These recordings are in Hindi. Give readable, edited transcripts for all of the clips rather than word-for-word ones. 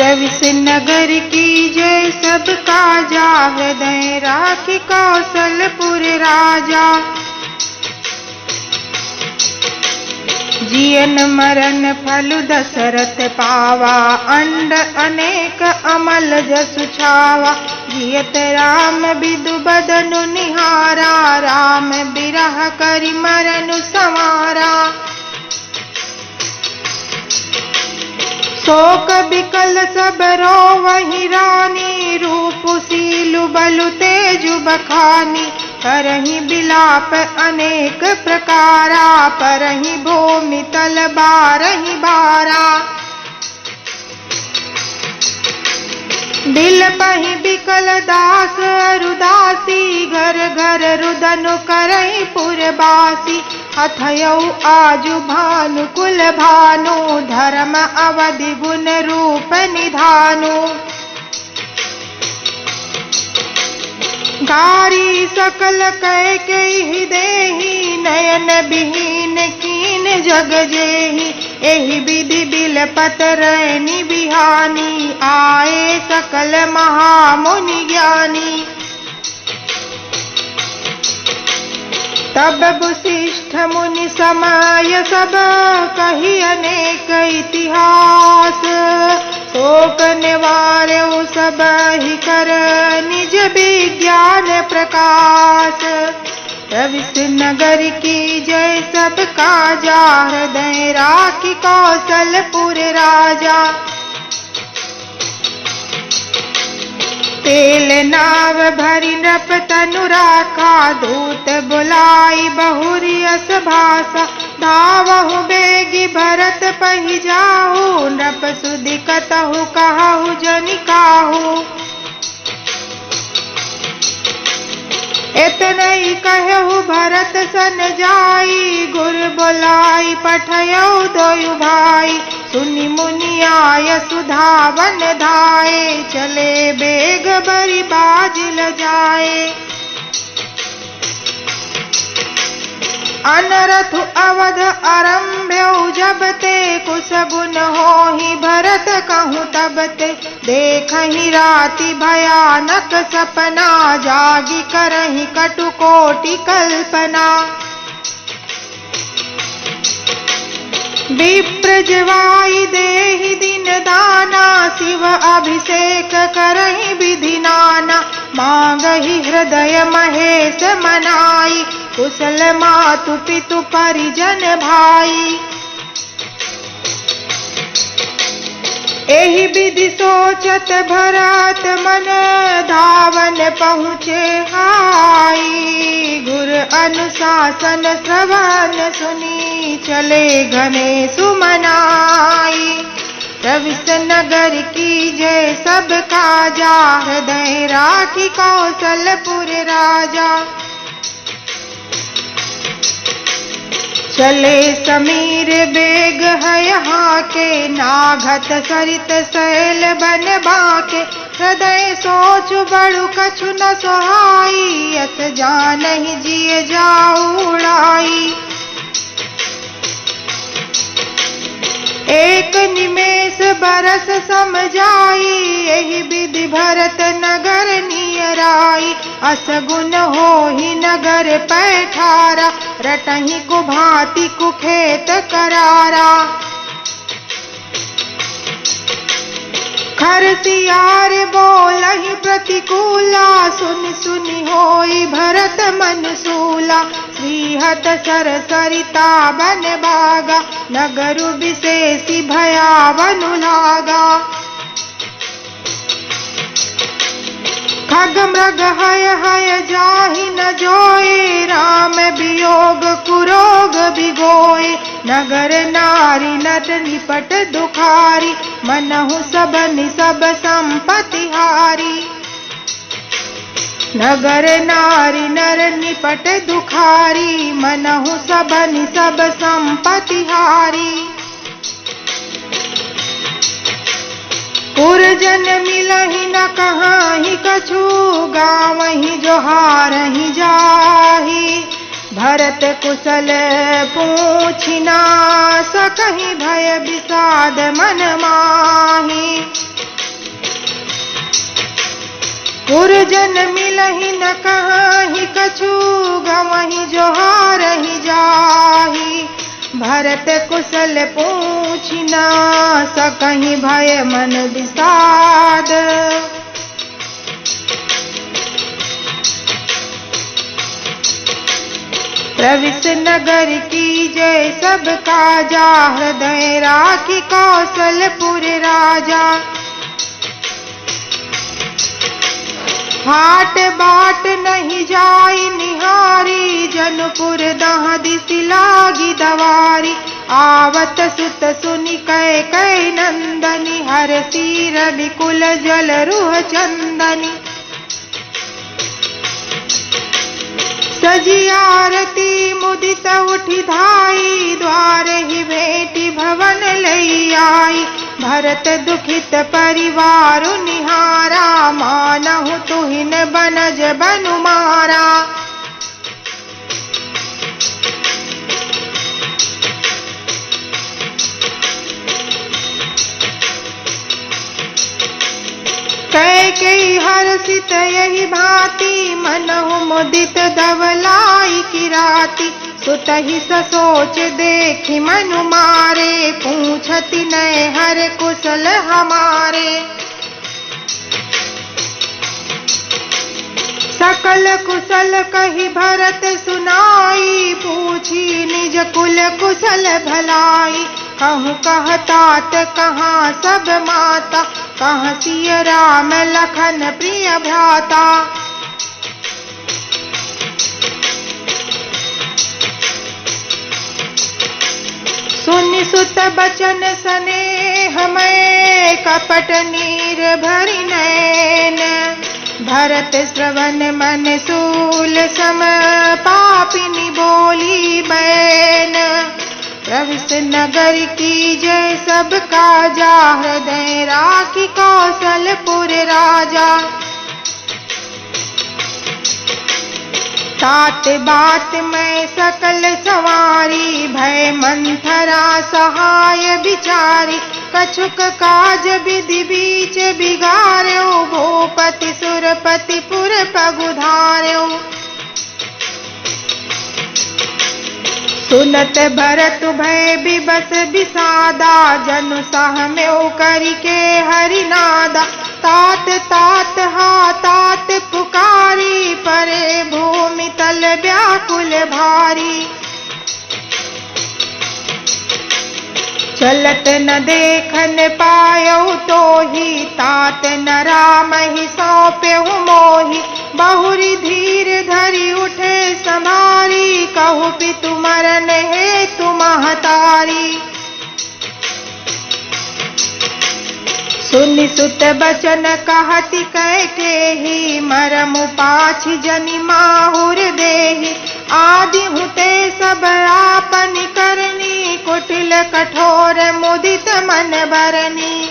प्रविश नगर की जय सबका जा, हृदय राखी कौशलपुर राजा। जियन मरण फल दशरथ पावा, अंड अनेक अमल जसु छावा। जियत राम बिदु बदनु निहारा, राम बिरह करि मरनु संवारा। शोक बिकल सब रोवहि रानी, रूप सीलु बलु तेजु बखानी। करहि बिलाप अनेक प्रकारा, परहि भूमि तल बारहि बारा। बिलपहि बिकल दास अरुदासी, घर घर रुदनु करहि पुरबासी। अथयौ आजु भानु कुल भानु, धर्म अवधि गुण रूप निधानु। गारी सकल कैकेयी देहि, नयन विहीन कीन जग जेहि। एहि विधि बिलपत रैनी बिहानी, आए सकल महामुनि ज्ञानी। तब वशिष्ठ मुनि समय सब, कही अनेक इतिहास। शोक निवार्यो सब ही कर, निज विज्ञान प्रकाश। प्रविश नगर की जय सबका जा, हृदय राखी कौशलपुर राजा। तेल नाव भरि नृप तनु राखा, दूत बुलाई बहुरी अस भाषा। धावहु बेगी भरत पहि जाहु, नृप सुधि कतहु कहु जनि काहू। एतनहि कहु भरत सन जाई, गुर बुलाई पठयौ दोयु भाई। सुनि मुनि आय सुधावन धाये, चले बेग बरि बाजिल जाए। अनरथु अवध आरंभ्यौ जब ते, कुश गुण होहि भरत कहूँ तब ते। देखहि राति भयानक सपना, जागी करहि कटु कोटि कल्पना। विप्र जवाई देहि दिन दाना, शिव अभिषेक करहि विधि नाना। मांगहि हृदय महेश मनाई, कुशल मातु पितु परिजन भाई। एहि विधि सोचत भरत मन, धावन पहुँचे हाई। गुर अनुशासन श्रवण सुनी, चले घने सुमनाई। प्रविश नगर की जय सबका जा, हृदय राखी कौशलपुर राजा। चले समीर बेग है यहाँ के, नाघत सरित सैल बन बाके। हृदय सोचु बड़ु कछु न सोहाई, यस जानहि जिय जाऊ उड़ाई। एक निमेष बरस सम जाई, यही विधि भरत नगर नियराई। असगुन होहि नगर पैठारा, रटहि कुभांति कुखेत करारा। खरसियार बोलहि प्रतिकूला, सुनि सुनि होई भरत मन सूला। श्रीहत सर सरिता बन भागा, नगरु विशेषी भयावनु लागा। खग मृग हय हय जाहि न जोए, राम वियोग कुरोग बिगोए। नगर नारी नट निपट दुखारी, मनहु सब निसब संपत्ति हारी। नगर नारी नर निपट दुखारी, मनहु सब निसब संपत्ति हारी। पुरजन मिलहि न कहाहि कछु, गावहि जोहारहि जाहि। भरत कुशल पूछि ना सकहि, भय विषाद मन माहि। गुरजन मिलहि न कहाहि कछु, गवहि जोहारहि जाहि। भरत कुशल पूछि न सकहि, भय मन विषाद। प्रविश नगर की जय सब काजा, हृदय राखी कौशलपुर राजा। हाट बाट नहीं जाई निहारी, जनपुर दहदिसि लागी दवारी। आवत सुत सुनि कैकेयी नंदनी, हरषि रविकुल जल रुह चंदनी। सजी आरती मुदित उठि धाई, द्वार ही भेटी भवन लई आई। भरत दुखित परिवारु निहारा, मानहु तुहिन बनज बनु मारा। कैकेयी हर्षित यही भांति, मनहु मुदित धवलाई किराती। सुतहि ससोच देखि मनु मारे, पूछति नय हर कुशल हमारे। सकल कुशल कहि भरत सुनाई, पूछी निज कुल कुशल भलाई। कहूँ कह तात कहाँ सब माता, कहाँ सिय राम लखन प्रिय भ्राता। सुनि सुत बचन स्नेह मैं, कपट नीर भरि नैन। भरत श्रवण मन सूल सम, पापिनी बोली बैन। प्रविश नगर की जय सब काजा, हृदय राखी कौशलपुर राजा। तात बात मैं सकल सवारी, भय मंथरा सहाय बिचारी। कछुक काज विधि बीच बिगार्यो, भूपति सुरपति पुर पगुधार्यो। सुनत भरत भय बिबस बिसादा, जनु सह में करि के हरिनादा। तात तात हा तात पुकारी, परे भूमि तल व्याकुल भारी। चलत न देखन पायौ तोहि, तात न राम ही सौंप्यहु मोहि। बहुरी धीर धरि उठे संभारी, कहु पितु मरन हेतु महतारी। सुनि सुत बचन कहति कैकेयी, मरमु पाछि जनि माहुर देहि। आदि हुते सब आपनि करनी, कुटिल कठोर मुदित मन बरनी।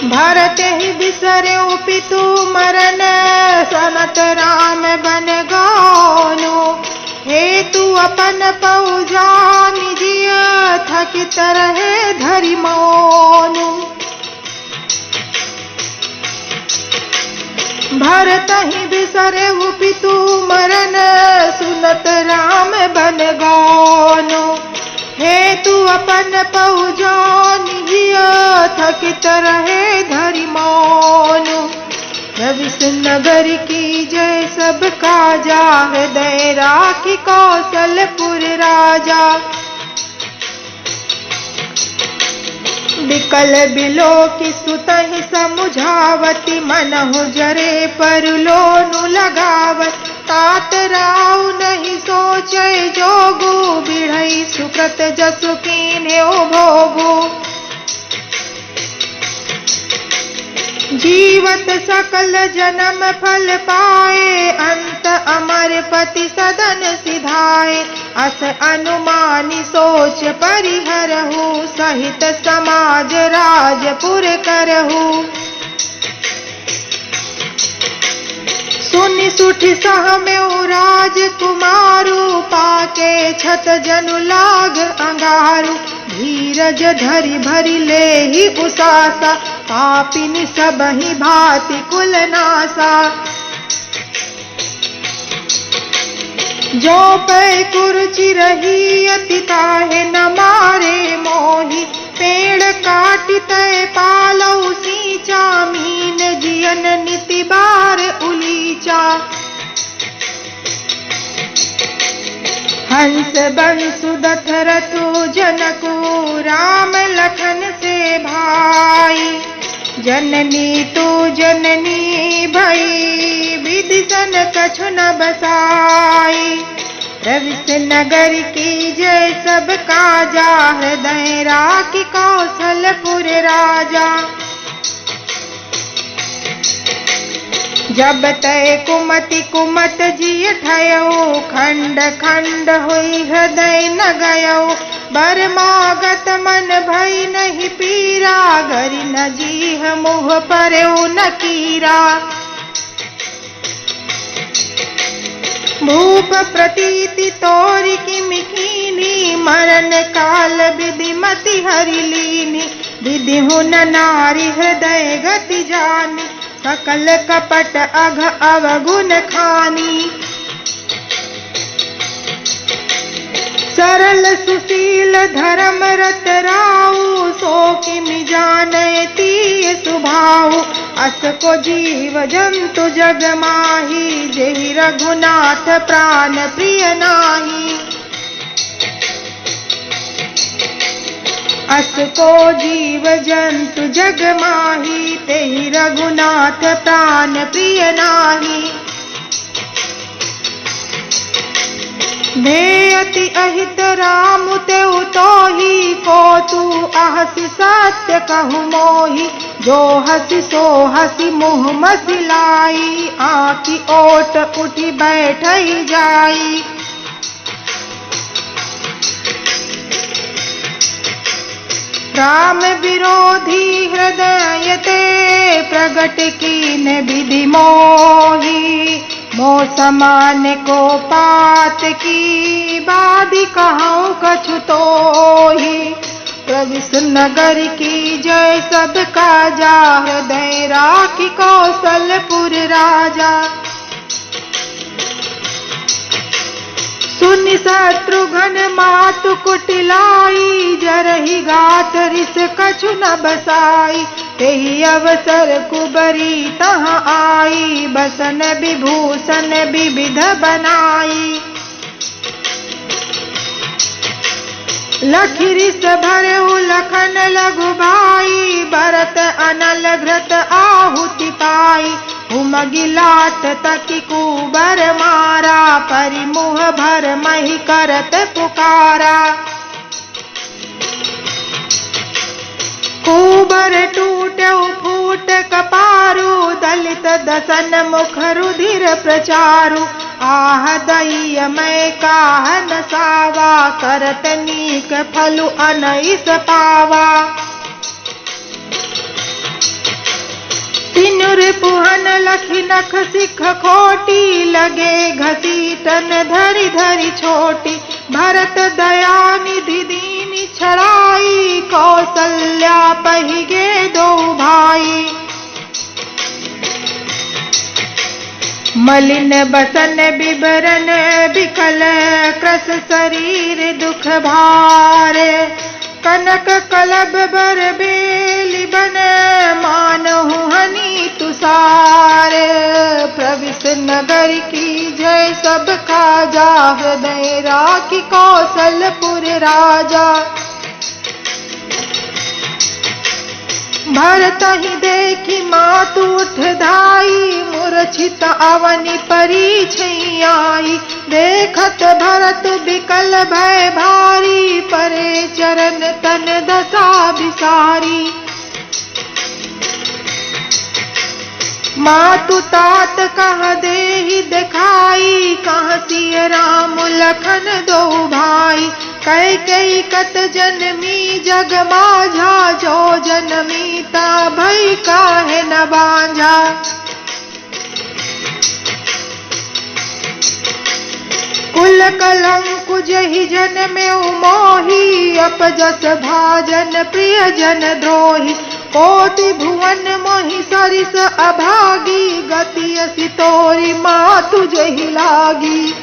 भरत ही बिसर्यो पितु मरन, सनत राम बन गानु। हेतु अपन पहुजा निजिय, थकित रहे धरि मौनु। भरत ही बिसर्यो पितु मरन, सुनत राम बन गानु। हेतु अपन पहुजा निजिय, थकित रहे धरि मौनु। प्रविश नगर की जय सब काजा, हृदय राखी कौशलपुर राजा। बिकल बिलोकि सुतहि समुझावति, मनहु जरे परलोनु लगावत। तात राउ नहीं सोचै जोगु, बिढ़ई सुकृत जसु कीन्ह्यो भोगु। जीवत सकल जन्म फल पाए, अंत अमर पति सदन सिधाए। अस अनुमानी सोच परिहरहु, सहित समाज राजपुर करहु। सुनि सुठि सहम्यो राजकुमारु, पाके छत जनु लाग अंगारु। धीरज धरि भरि लेहि उसासा, पापिनि सबहि भांति कुल नासा। जो पै कुरुचि रही अति ताहे न मारे मोहि, पेड़ काटि तै पालौ सींचा, मीन जियन निति बार उलीचा। हंस बंसु दशरथु जनकु, राम लखन से भाई। जननी तू जननी भई, विदिशन कछु न बसाई। प्रविश नगर की जय सब काजा, हृदय राखी कौशलपुर राजा। जब तय कुमति कुमत जिय ठयो, खंड खंड हुई हृदय न गयो। बरमागत मन भई नहीं पीरा, गरि न जीह मुह परयो न कीरा। भूप प्रतीति तोरि किमि कीनी, मरण काल विधि मति हरि लीनी। विधि हुन नारी हृदय गति जानी, सकल कपट अघ अवगुण खानी। सरल सुशील धर्म रत राऊ, सो किमि जानै तीय सुभाऊ। अस को जीव जंतु जग माही, जेहि रघुनाथ प्राण प्रिय नाही। अस को जीव जंतु जग माही, तेहि रघुनाथ प्राण प्रिय नाही। भेयति अहित राम तेउ तोहि, को तू अहसि सत्य कहु मोहि। जो हसी सो हसी मुँह मसिलाई, आँखि ओट उठी बैठई जाई। राम विरोधी हृदय ते, प्रगट कीन विधि मोहि। मोह समान को पात की, बाधि कहूँ कछु तोहि। प्रविश नगर की जय सब काजा, हृदय राखी कौशलपुर राजा। सुनि शत्रुघ्न मातु कुटिलाई, जरहि घात रिस कछु न बसाई। तेहि अवसर कुबरी तहाँ आई, बसन विभूषण विविध बनाई। लखि रिस भरऊ लखन लघु भाई, भरत अनल घृत आहुति पाई। उमगि लाट तकि कुबर मारा, परिमुह भर महि करत पुकारा। कुबर टूटऊ फूट कपारू, दलित दसन मुख रुधिर प्रचारु। आह दईय मैं काह न सावा, करत नीक फलु अनैस पावा। सिनुर पुहन लखि नख सिख खोटी, लगे घसीटन धरि धरि छोटी। भरत दया निधि दीनि छड़ाई, कौसल्या पहिगे दो भाई। मलिन बसन बिबरन बिकल, क्रस शरीर दुख भार। कनक कलब बर बेली बन, मानहु हनि तुषार। प्रविश नगर की जय सब काजा, हृदय राखी कौशलपुर राजा। भरत ही देखी मातु उठ धाई, मूर्छित अवनि परी छैयाई। देखत भरत बिकल भय भारी, परे चरण तन दशा बिसारी। मातु तात कह देहि दिखाई, कहाँ सिय राम लखन दो भाई। कैकेयी कत जनमी जग माझा, जो जनमी ता भई काहे न बांझा। कुल कलंकु जहि जन में मोही, अपजस भाजन प्रिय जन द्रोही। कोटि भुवन मोहि सरिस अभागी, गति असि तोरि मातु जहि लागी।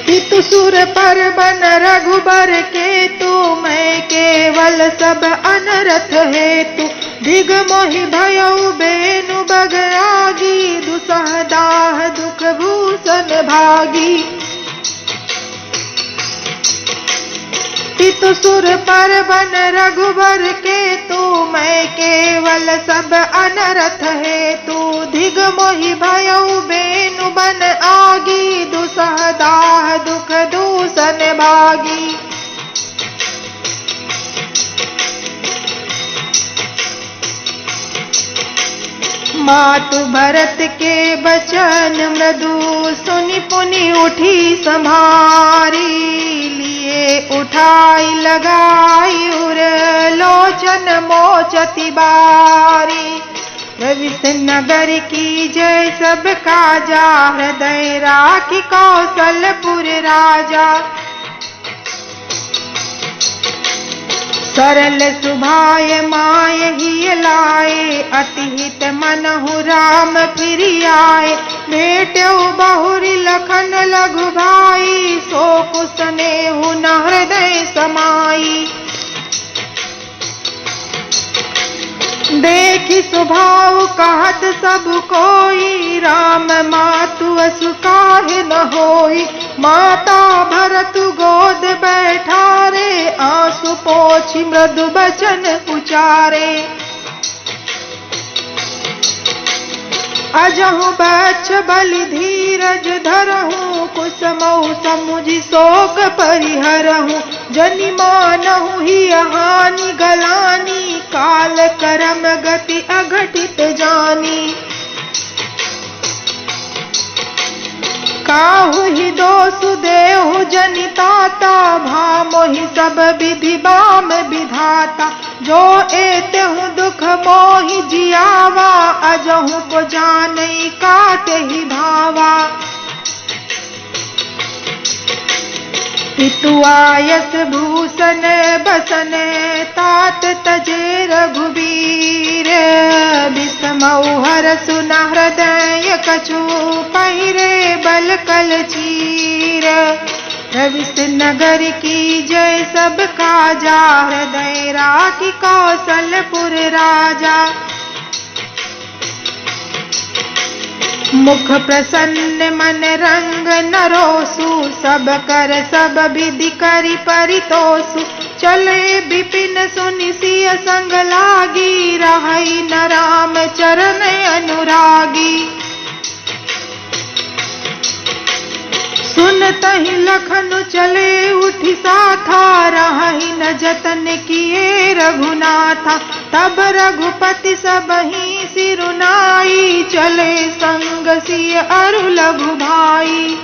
पितु सुर पर बन रघुबर केतु, मैं केवल सब अनरथ हेतु। दिग मोहि भयउ बेनु बगरागी, दुसह दाह दुख भूषण भागी। पितु सुर पर बन रघुबर केतु, मैं केवल सब अनरथ हेतु। दिग मोहि भयउ बेनु बन आगी, दुसह दाह दुख दूषण भागी। मातु भरत के बचन मृदु, सुनि पुनि उठी सम्हारी। लिए उठाई लगाई उर, लोचन मोचति बारी। प्रविष्ट नगर की जय सब काजा, हृदय राखी कौशलपुर राजा। सरल सुभाय माय ही लाए, अति हित मनहु राम फिर आए। भेट्यउ बहुरी लखन लघु भाई, सो कुश नेहु न हृदय समाई। देखि स्वभाव कहत सब कोई, राम मातु असु काहे न होई। माता भरत गोद बैठारे, आंसू पोछि मृदु बचन उचारे। अजहु बच्छ बलि धीरज धरहु, कुसमउ समुझि शोक परिहरहु। जनि मानहु ही हानि गलानी, काल करम गति अघटित जानी। काहु ही दोषु देहु जनिताता, भामोहि सब विधि बाम विधाता। जो एतेहु दुख मोहि जियावा, अजहु को जानई काटे ही धावा। पितु आयस भूषण बसन, तात तजे रघुबीर। विषमउ हरसु न हृदय कछु, पहिरे बल कल चीर। प्रविष्ट नगर की जय सब काजा, हृदय राखी कौशलपुर राजा। मुख प्रसन्न मन रंग नरोसु, सब कर सब विधि करि परितोषु। चले विपिन सुनि सिय संग लागी, रहई न राम चरण अनुरागी। सुनतहि लखनु चले उठि साथा, रहहि न जतन किए रघुनाथा। तब रघुपति सबहि सिरुनाई, चले संग सिय अरु लघु भाई।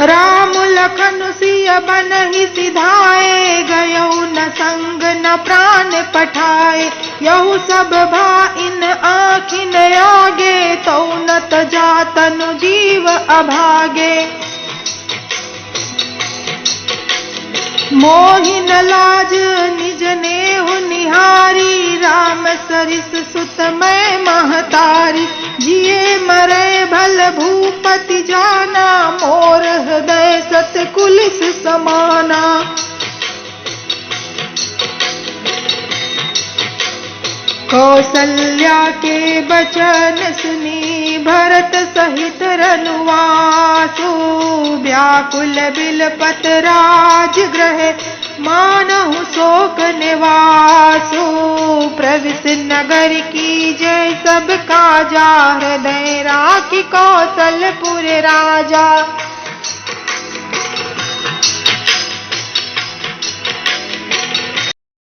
राम लखन सिय बनहि सिधाए, गयउ न संग न प्राण पठाए। यहु सब भाइन आँखिन आगे, तौ न तजा तनु जीव अभागे। मोहिन लाज निज नेहु निहारी, राम सरिस सुत मैं महतारी। जिए मरे भल भूपति जाना, मोर हृदय सत कुलिस समाना। कौसल्या के बचन सुनी, भरत सहित रनुवासु। व्याकुल बिलपत राजगृह, मानहु शोक निवासु। प्रविष्ट नगर की जय सब काजा, हृदय राखी कौशलपुर राजा।